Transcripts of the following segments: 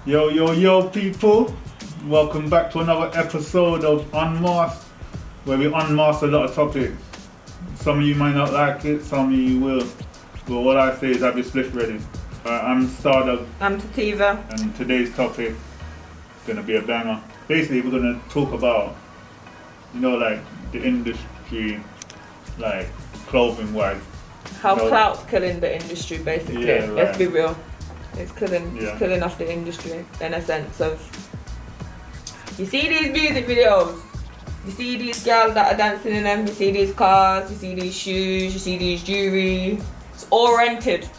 Yo, yo, yo, people. Welcome back to another episode of Unmasked, where we unmask a lot of topics. Some of you might not like it, some of you will. But what I say is have your spliff ready. I'm Stardog. I'm Tativa. And today's topic is going to be a banger. Basically, we're going to talk about, like the industry, like clothing-wise. How Clout's killing the industry, basically. Yeah, Let's be real. It's killing off the industry in a sense of, you see these music videos, you see these girls that are dancing in them, you see these cars, you see these shoes, you see these jewelry. It's all rented.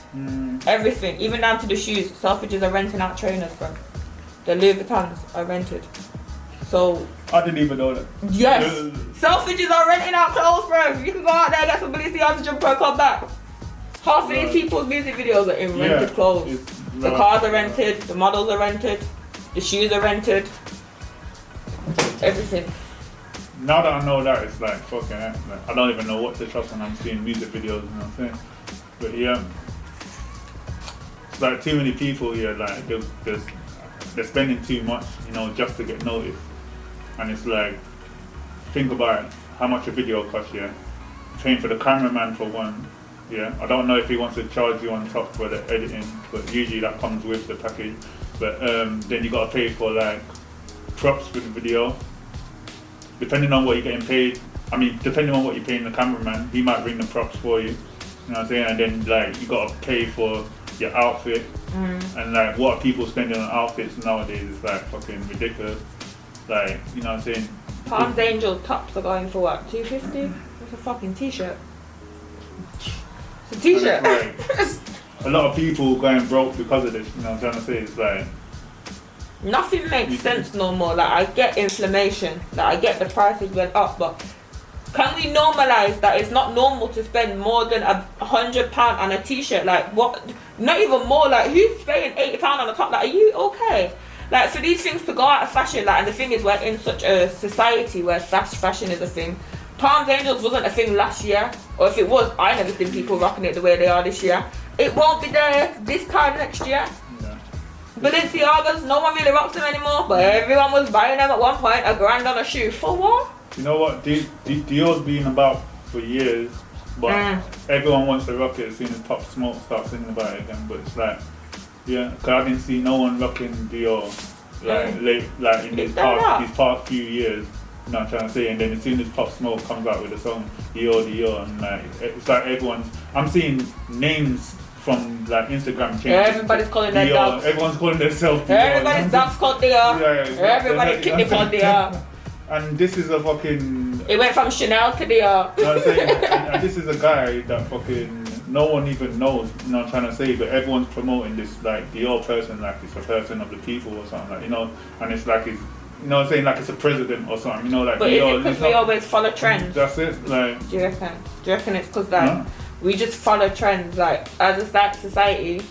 Everything, even down to the shoes. Selfridges are renting out trainers, bro. The Louis Vuittons are rented. So I didn't even know that. yes, Selfridges are renting out clothes, bro. You can go out there and get some Balenciaga jumper and come back. Half of these people's music videos are in rented clothes. The cars are rented, the models are rented, the shoes are rented, everything. Now that I know that, it's like fucking, I don't even know what to trust when I'm seeing music videos, you know what I'm saying? But yeah, it's like too many people here, like they're spending too much, just to get noticed. And it's like, think about how much a video costs, paying for the cameraman for one. Yeah, I don't know if he wants to charge you on top for the editing, but usually that comes with the package. But then you gotta pay for like props for the video. Depending on what you're getting paid, depending on what you're paying the cameraman, he might bring the props for you. You know what I'm saying? And then like you gotta pay for your outfit. And like what are people spending on outfits nowadays is like fucking ridiculous. Like, you know what I'm saying? Palms Angel tops are going for what, $250? What's a fucking t-shirt? It's a t-shirt. Like, a lot of people going broke because of this, you know what I'm trying to say? It's like nothing makes sense no more. Like, I get inflammation, like I get the prices went up, but can we normalise that it's not normal to spend more than £100 on a t-shirt? Like, what? Not even more. Like, who's spending £80 on the top? Like, are you okay? Like, for these things to go out of fashion, like, and the thing is, we're in such a society where fashion is a thing. Palms Angels wasn't a thing last year, or if it was, I never seen people rocking it the way they are this year. It won't be there this time next year. Yeah. Balenciagas, no one really rocks them anymore, but everyone was buying them at one point, $1,000 on a shoe. For what? You know what? Dior's been about for years, but everyone wants to rock it as soon as Pop Smoke starts singing about it again. But it's like, because I didn't see no one rocking Dior like in these past few years. You know what I'm trying to say? And then as soon as Pop Smoke comes out with a song, Dior, and like it's like I'm seeing names from like Instagram changing. Everybody's calling their dogs. Everyone's calling themselves Dior. Everybody's dogs called Dior. Everybody kicked it for Dior. And this is a fucking... It went from Chanel to Dior. You know what I'm saying? and this is a guy that fucking no one even knows, you know what I'm trying to say, but everyone's promoting this like Dior person like it's a person of the people or something, like, and it's like it's, you know what I'm saying, like it's a president or something, like. But Dior, is it because we always follow trends? That's it, like. Do you reckon it's because that we just follow trends, like as a society,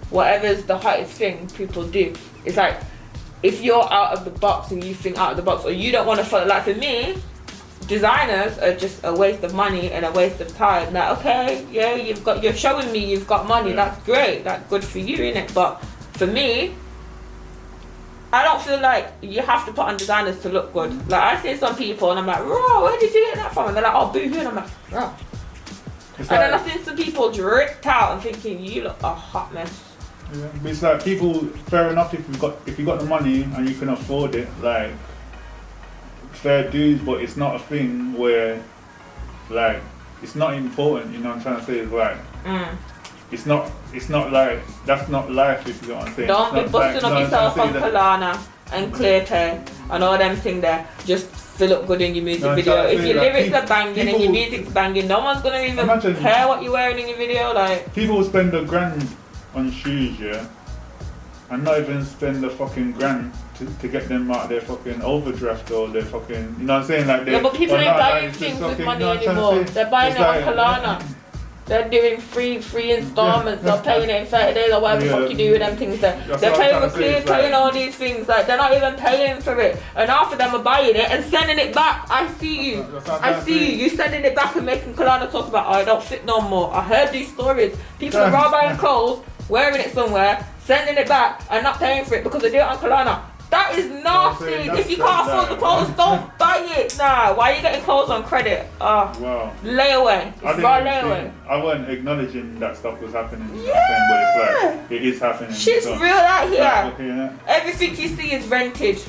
whatever's the hottest thing people do. It's like, if you're out of the box and you think out of the box, or you don't want to follow, like for me, designers are just a waste of money and a waste of time. Like, okay, yeah, you're showing me you've got money, that's great, that's good for you, innit? But for me, I don't feel like you have to put on designers to look good. Like, I see some people and I'm like, bro, where did you get that from? And they're like, oh, boo-hoo, and I'm like, bro. And then I see some people dripped out and thinking, you look a hot mess. Yeah, but it's like people, fair enough if you got the money and you can afford it, like fair dues, but it's not a thing where like it's not important, you know what I'm trying to say? Is like it's not like that's not life, if you know what I'm saying. Don't be busting up yourself on Polana and Clear and all them things there just to look good in your music video. If your lyrics are banging and your music's banging, no one's gonna even care what you're wearing in your video. Like, people will spend $1,000 on shoes, and not even spend the fucking grand to get them out of their fucking overdraft or their fucking, you know what I'm saying? Like, but people ain't buying things with money anymore. They're buying it on Polana. They're doing free installments, they're paying it in 30 days or whatever the fuck you do with them things there. They're paying with Clear, paying all these things, like they're not even paying for it. And half of them are buying it and sending it back. I see you. I see you sending it back and making Kalana talk about, oh, I don't fit no more. I heard these stories. People are raw buying clothes, wearing it somewhere, sending it back and not paying for it because they do it on Kalana. That is nasty. If you can't afford the clothes, don't buy it. Nah, why are you getting clothes on credit? Wow. Layaway. It's raw layaway. I wasn't acknowledging that stuff was happening. Yeah. But it's like, it is happening. Shit's real out here. Yeah. Everything you see is rented.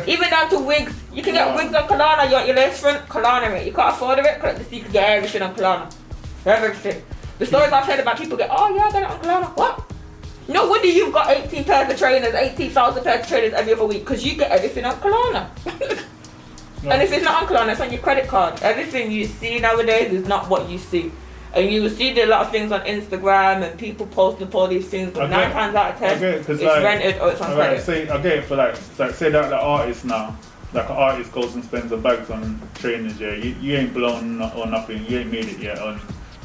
Even down to wigs. You can get wigs on Kalana. You want your lace front? Kalana it. You can't afford it? Correct. You can get everything on Kalana. Everything. The stories I've heard about people get, oh yeah, I got it on Kalana. What? No wonder you've got 18 pairs of trainers, 18,000 pairs of trainers every other week because you get everything on Kalana. And if it's not on Kalana, it's on your credit card. Everything you see nowadays is not what you see. And you will see a lot of things on Instagram and people posting up all these things, but 9 times out of 10, it's like, rented or it's on credit. Say, I get it for like say that the artist now, like an artist goes and spends the bags on trainers, yeah, you ain't blown or nothing, you ain't made it yet,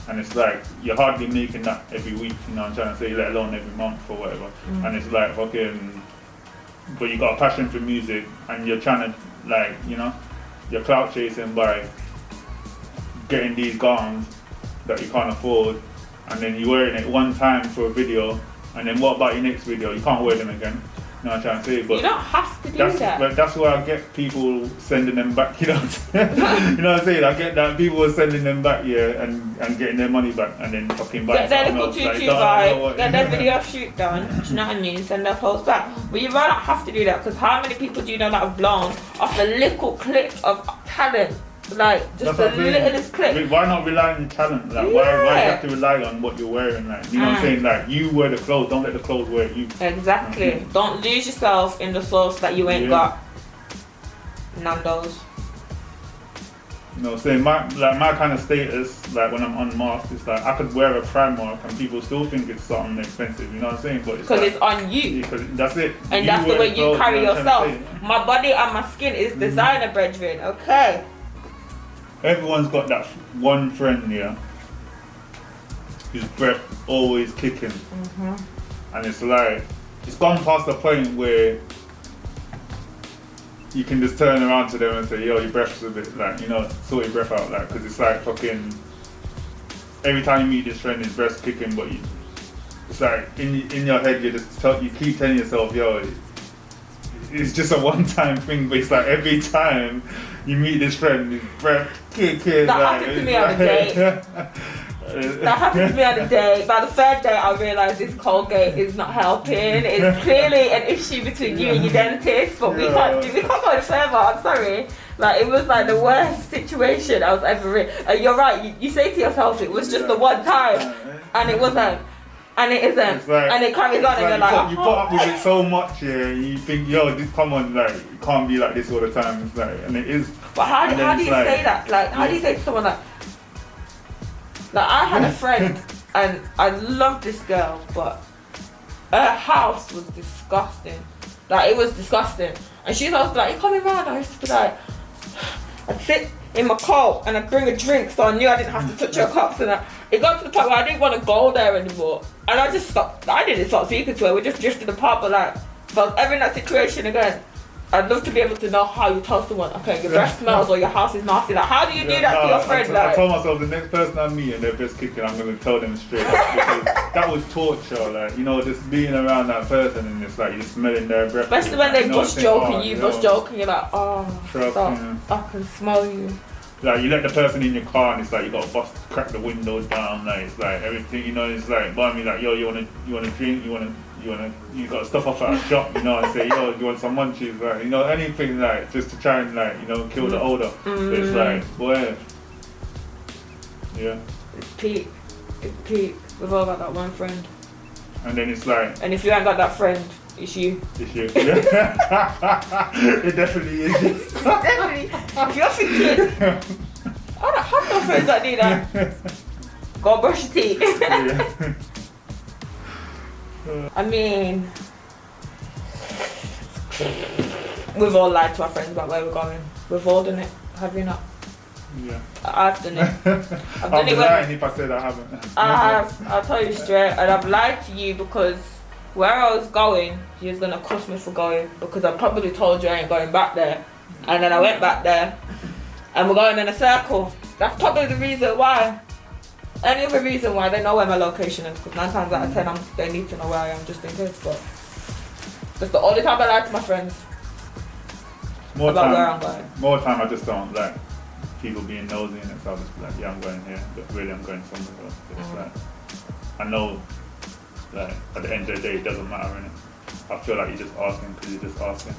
and it's like, you're hardly making that every week, you know what I'm trying to say, let alone every month or whatever. And it's like, fucking, but you got a passion for music and you're trying to, like, you know, you're clout chasing by getting these garments that you can't afford, and then you're wearing it one time for a video, and then what about your next video? You can't wear them again. You know what I'm trying to say? But you don't have to do that. But that's why I get people sending them back, you know what I'm saying? I get that people are sending them back, yeah, and getting their money back, and then fucking buying get their little tutu get their video shoot done, do you know what I mean? Send their post back. But you really don't have to do that, because how many people do you know that have blown off a little clip of talent? Like, just the littlest clip. Why not rely on your talent? Like, why do you have to rely on what you're wearing? Like, you know what I'm saying? Like, you wear the clothes, don't let the clothes wear you. Exactly. Don't lose yourself in the sauce that you ain't got. Nando's. You know, saying my kind of status, like when I'm unmasked, it's like I could wear a Primark and people still think it's something expensive. You know what I'm saying? But because it's on you. Because that's it. And that's the way you carry yourself. My body and my skin is designer, brethren. Okay. Everyone's got that one friend, yeah, whose breath always kicking, and it's like, it's gone past the point where you can just turn around to them and say, yo, your breath's a bit, like, you know, sort your breath out, like, because it's like fucking, every time you meet this friend, his breath's kicking, but it's like, in your head, you keep telling yourself, yo, it's just a one-time thing, but it's like every time you meet this friend, his breath kicking. That happened to me on a date. That happened to me on a date. By the third day, I realised this Colgate is not helping. It's clearly an issue between you and your dentist, but we can't go any further. I'm sorry. Like, it was like the worst situation I was ever in. And you're right. You say to yourself, it was just the one time, and it wasn't. And it isn't, like, and it carries on, and you're like, you put up with it so much, yeah. You think, yo, this, come on, like, it can't be like this all the time. It's like, and it is. But how do you say that? Like, how do you say to someone like I had a friend, and I loved this girl, but her house was disgusting. Like, it was disgusting. And she was like, you coming round? I used to be like, I'd sit in my coat and I'd bring a drink, so I knew I didn't have to touch her cups, and it got to the point where I didn't want to go there anymore, and I just stopped. I didn't stop speaking to her. We just drifted apart. But like, if I was ever in that situation again, I'd love to be able to know how you tell someone, okay, your breath smells or your house is nasty. Like, how do you do that to your friend? I told myself the next person I meet and they're just kicking, I'm going to tell them straight up, because that was torture. Like, you know, just being around that person and it's like you're smelling their breath. Especially when they bust joking, you bust joking, you're like, oh, stop, I can smell you. Like, you let the person in your car and it's like you got to crack the window down, like, it's like everything, you know, it's like, buy me, like, yo, you wanna drink, you got stuff off at a shop, you know, and say, yo, you want some munchies, like, you know, anything, like, just to try and, like, you know, kill the odor. It's like, boy, yeah. It's peak. We've all got that one friend. And then it's like, and if you ain't got that friend, it's you. Yeah. It definitely is. Definitely. If you're thinking, I don't have no friends that do that, go brush your teeth. Yeah. I mean, we've all lied to our friends about where we're going. We've all done it, have you not? Yeah. I've done it. I'll be lying if I said I haven't. I have. I'll tell you straight, and I've lied to you because where I was going, you was gonna cuss me for going, because I probably told you I ain't going back there, and then I went back there, and we're going in a circle. That's probably the reason why. any other reason why they know where my location is, because 9 times out of 10 they need to know where I am just in case. But that's the only time I lie to my friends about where I'm going. More time I just don't like people being nosy in it, so I'll just be like, yeah, I'm going here, but really I'm going somewhere else. It's like, I know, like, at the end of the day, it doesn't matter, innit? I feel like you're just asking because you're just asking.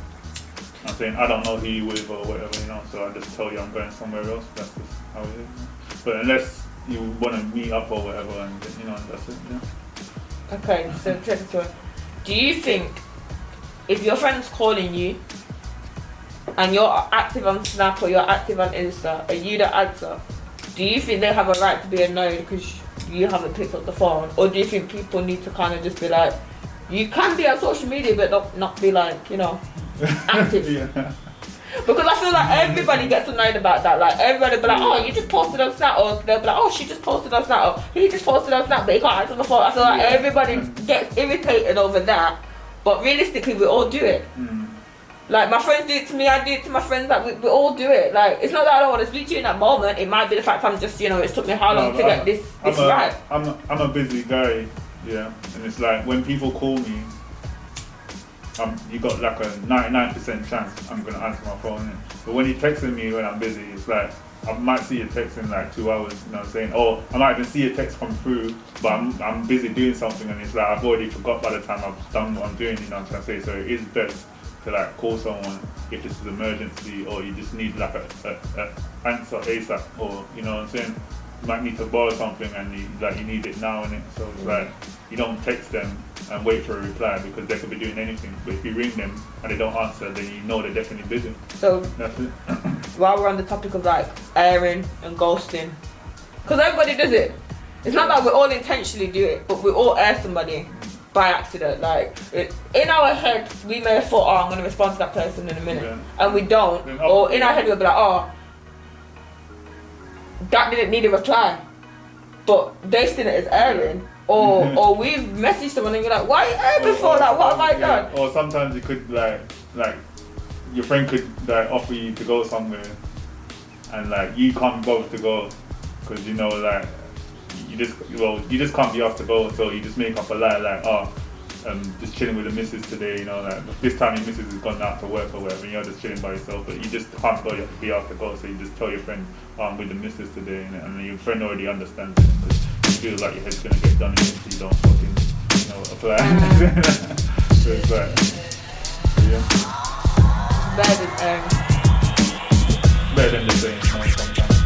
I'm saying, I don't know who you with or whatever, you know, so I just tell you I'm going somewhere else. That's just how it is. But unless you want to meet up or whatever, and you know, that's it, yeah. Okay, so check this one. Do you think if your friend's calling you and you're active on Snap or you're active on Insta, are you the answer? Do you think they have a right to be annoyed because you haven't picked up the phone? Or do you think people need to kind of just be like, you can be on social media but not be like, you know, active? Yeah. Because I feel like everybody gets annoyed about that. Like everybody be like, oh, you just posted on Snap, or they'll be like, oh, she just posted on Snap, or he just posted on Snap, but he can't answer the phone. I feel like everybody gets irritated over that, but realistically, we all do it. Like my friends do it to me, I do it to my friends. Like we all do it. Like it's not that I don't want to speak to you in that moment. It might be the fact I'm just, you know, it's took me how long to get this right. I'm a busy guy, yeah, and it's like when people call me. You got like a 99% chance I'm gonna answer my phone. But when you're texting me when I'm busy, it's like I might see a text in like 2 hours, you know what I'm saying? Or I might even see a text come through, but I'm busy doing something, and it's like I've already forgot by the time I've done what I'm doing, you know what I'm trying to say? So it is best to like call someone if this is an emergency or you just need like a answer ASAP, or you know what I'm saying? You might need to borrow something and you need it now, innit? So it's like you don't text them and wait for a reply because they could be doing anything. But if you ring them and they don't answer, then you know they're definitely busy. So that's it. While we're on the topic of like airing and ghosting, because everybody does it. It's not that we all intentionally do it, but we all air somebody by accident. Like in our head, we may have thought, oh, I'm going to respond to that person in a minute, and we don't. Or in our head, we'll be like, oh, that didn't need a reply, but they seen it as airing. Or we've messaged someone and you're like, why are you airing before that? What have I done? Or sometimes you could like your friend could like offer you to go somewhere, and like you can't be bothered to go because you know like you just can't be asked to go, so you just make up a lie like, oh, just chilling with the missus today, you know, like this time your missus has gone out to work or whatever, and you're just chilling by yourself, but you just can't go, you have to be asked to go, so you just tell your friend, oh, I'm with the missus today, and your friend already understands it because you feel like your head's gonna get done if you don't fucking, you know, apply. So it's like, yeah. Better than the same, you know, sometimes.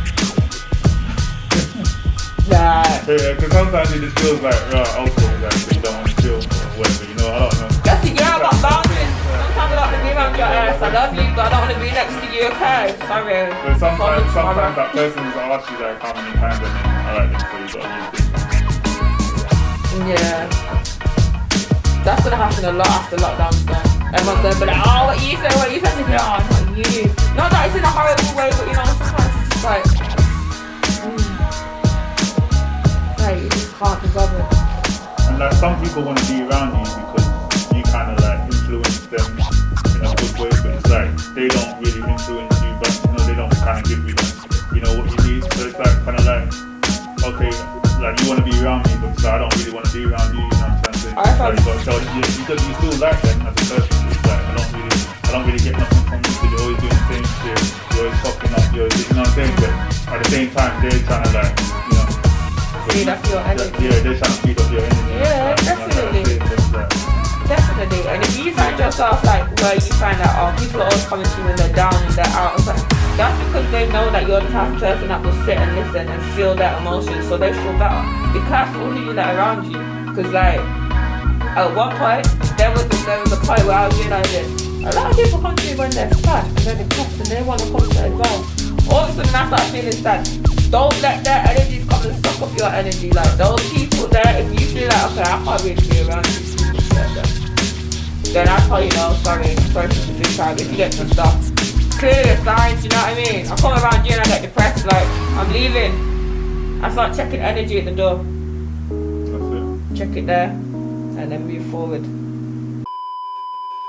Yeah, because sometimes it just feels like awkward, like you don't want to chill or whatever, you know, I don't know. That's it, yeah, I got boundaries. Sometimes I don't want to be around your ass. I love you, but I don't want to be next to you, okay? Sorry. But sometimes that person is asked you like how many times, and then alright, then so you got to use this. Yeah. That's gonna happen a lot after lockdown stuff. Everyone's gonna be like, oh, what you say? And you're like, oh, not you. Not that it's in a horrible way, but you know, sometimes it's just like, you just can't be bothered. And like some people want to be around you because you kind of like influence them in a good way, but it's like they don't really influence you, but you know they don't kind of give you, you know, what you need. So it's like kind of like, okay, like you want to be around me, but so I don't really want to be around you. You know what I'm trying to say? So you still like them as a person. It's like I don't really get nothing from you because you're always doing the same shit. You're always fucking up. You know what I'm saying? But at the same time, they're trying to like, you know. Feed up your energy. Yeah, they're trying to feed up your energy. Yeah, definitely. Definitely. And if you find yourself like where you find out, oh, people are always coming to you when they're down and they're out, it's like, that's because they know that you're the type of person that will sit and listen and feel their emotions, so they feel better. Be careful who you let around you, because like at one point there was a point where I was realizing a lot of people come to me when they're sad and they're depressed and they want to come to advice. All of a sudden I start feeling sad. Don't let their energies come and suck up your energy. Like those people there, if you feel like, okay, I can't really be around these people together, then I tell you no, sorry for the time. If you get some stuff, clear signs, you know what I mean? I come around you and I get depressed, like I'm leaving. I start checking energy at the door. That's it. Check it there and then move forward.